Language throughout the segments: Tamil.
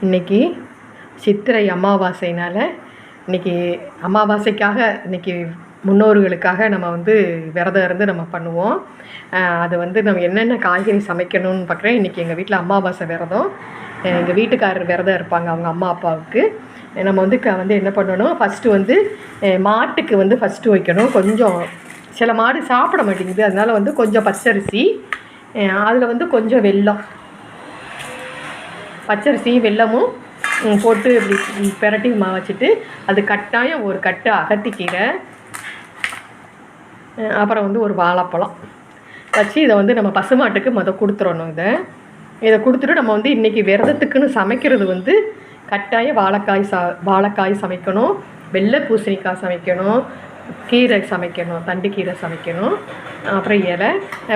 இன்றைக்கி சித்திரை அமாவாசைனால் இன்றைக்கி அமாவாசைக்காக இன்றைக்கி முன்னோர்களுக்காக நம்ம விரதம் இருந்து நம்ம பண்ணுவோம். அது நம்ம என்னென்ன காய்கறி சமைக்கணும்னு பார்க்குறேன். இன்றைக்கி எங்கள் வீட்டில் அமாவாசை விரதம். எங்கள் வீட்டுக்காரர் விரதம் இருப்பாங்க அவங்க அம்மா அப்பாவுக்கு. நம்ம என்ன பண்ணணும், ஃபஸ்ட்டு மாட்டுக்கு ஃபஸ்ட்டு வைக்கணும். கொஞ்சம் சில மாடு சாப்பிட மாட்டேங்குது, அதனால் கொஞ்சம் பச்சரிசி, அதில் கொஞ்சம் வெல்லம், பச்சரிசி வெல்லமும் போட்டு இப்படி பெரட்டி வச்சுட்டு அது கட்டாயம் ஒரு கட்டு அகத்திக்கீரை, அப்புறம் ஒரு வாழைப்பழம் வச்சு இதை நம்ம பசுமாட்டுக்கு கொடுத்துடணும். இதை கொடுத்துட்டு நம்ம இன்றைக்கி விரதத்துக்குன்னு சமைக்கிறது கட்டாயம் வாழைக்காய் சமைக்கணும், வெள்ளை பூசணிக்காய் சமைக்கணும், கீரை சமைக்கணும், தண்டு கீரை சமைக்கணும், அப்புறம் இலை,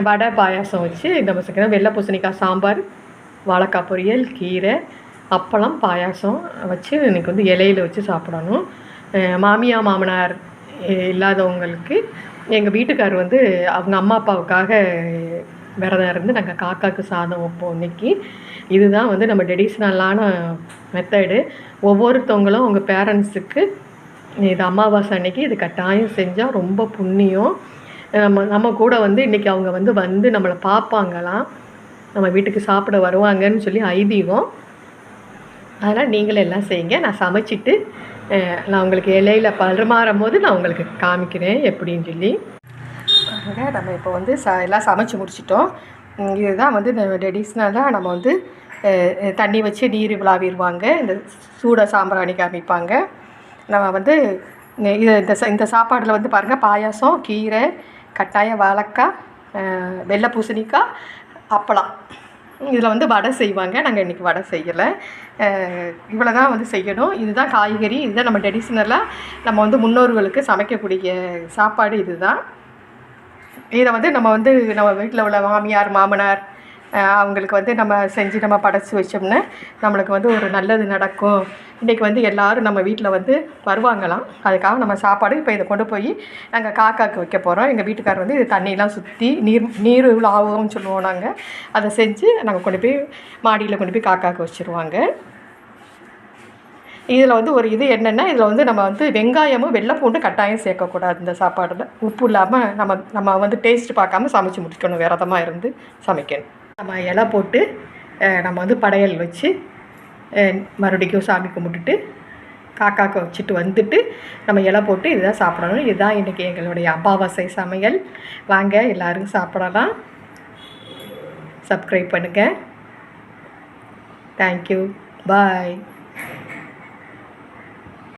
வடை, பாயாசம் வச்சு நம்ம சமைக்கணும். வெள்ளை பூசணிக்காய் சாம்பார், வாழைக்காய் பொரியல், கீரை, அப்பளம், பாயாசம் வச்சு இன்றைக்கி இலையில் வச்சு சாப்பிடணும். மாமியார் மாமனார் இல்லாதவங்களுக்கு எங்கள் வீட்டுக்கார் அவங்க அம்மா அப்பாவுக்காக விரதம் இருந்து நாங்கள் காக்காவுக்கு சாதம் வைப்போம். இன்றைக்கி இதுதான் நம்ம ட்ரெடிஷ்னலான மெத்தடு. ஒவ்வொருத்தவங்களும் அவங்க பேரண்ட்ஸுக்கு இது அமாவாசை அன்னைக்கு இது கட்டாயம் செஞ்சால் ரொம்ப புண்ணியம். நம்ம கூட இன்றைக்கி அவங்க வந்து நம்மளை பார்ப்பாங்களாம், நம்ம வீட்டுக்கு சாப்பிட வருவாங்கன்னு சொல்லி ஐதீகம். அதனால் நீங்களே எல்லாம் செய்யுங்க. நான் சமைச்சிட்டு நான் உங்களுக்கு இலையில் பரிமாறும் போது நான் உங்களுக்கு காமிக்கிறேன் எப்படின்னு சொல்லி. நம்ம இப்போ எல்லாம் சமைச்சு முடிச்சிட்டோம். இதுதான் ட்ரெடிஷ்னலாக நம்ம தண்ணி வச்சு நீர் விளாவிடுவாங்க, இந்த சூட சாம்பிராணி காமிப்பாங்க. நம்ம இது இந்த சாப்பாடில் பாருங்கள், பாயாசம், கீரை, கட்டாயம் வாழைக்காய், வெள்ளை பூசணிக்காய், அப்பளம். இதில் வடை செய்வாங்க. நாங்கள் இன்றைக்கி வடை செய்யலை. இவ்வளோ தான் செய்யணும். இதுதான் காய்கறி. இதுதான் நம்ம ட்ரெடிஷ்னலாக நம்ம முன்னோர்களுக்கு சமைக்கக்கூடிய சாப்பாடு. இதுதான். இதை நம்ம நம்ம வீட்டில் உள்ள மாமியார் மாமனார் அவங்களுக்கு நம்ம செஞ்சு நம்ம படைச்சி வச்சோம்னா நம்மளுக்கு ஒரு நல்லது நடக்கும். இன்றைக்கி எல்லோரும் நம்ம வீட்டில் வருவாங்களாம். அதுக்காக நம்ம சாப்பாடு இப்போ இதை கொண்டு போய் நாங்கள் காக்காவுக்கு வைக்க போகிறோம். எங்கள் வீட்டுக்காரர் இது தண்ணியெலாம் சுற்றி நீர் ஆகும்னு சொல்லுவோம். நாங்கள் அதை செஞ்சு நாங்கள் கொண்டு போய் மாடியில் கொண்டு போய் காக்காவுக்கு வச்சுருவாங்க. இதில் ஒரு இது என்னென்னா, இதில் நம்ம வெங்காயமும் வெள்ளை பூண்டு கட்டாயம் சேர்க்கக்கூடாது. இந்த சாப்பாடில் உப்பு இல்லாமல் நம்ம டேஸ்ட்டு பார்க்காம சமைச்சு முடிக்கணும். விரதமாக இருந்து சமைக்கணும். நம்ம இலை போட்டு நம்ம படையல் வச்சு மறுபடிக்கும் சாமி கும்பிட்டுட்டு காக்காக்க வச்சுட்டு வந்துட்டு நம்ம இலை போட்டு இதுதான் சாப்பிடணும். இதுதான் இன்றைக்கி எங்களுடைய அமாவாசை சமையல். வாங்க எல்லோரும் சாப்பிடலாம். சப்ஸ்கிரைப் பண்ணுங்கள். தேங்க்யூ. பாய்.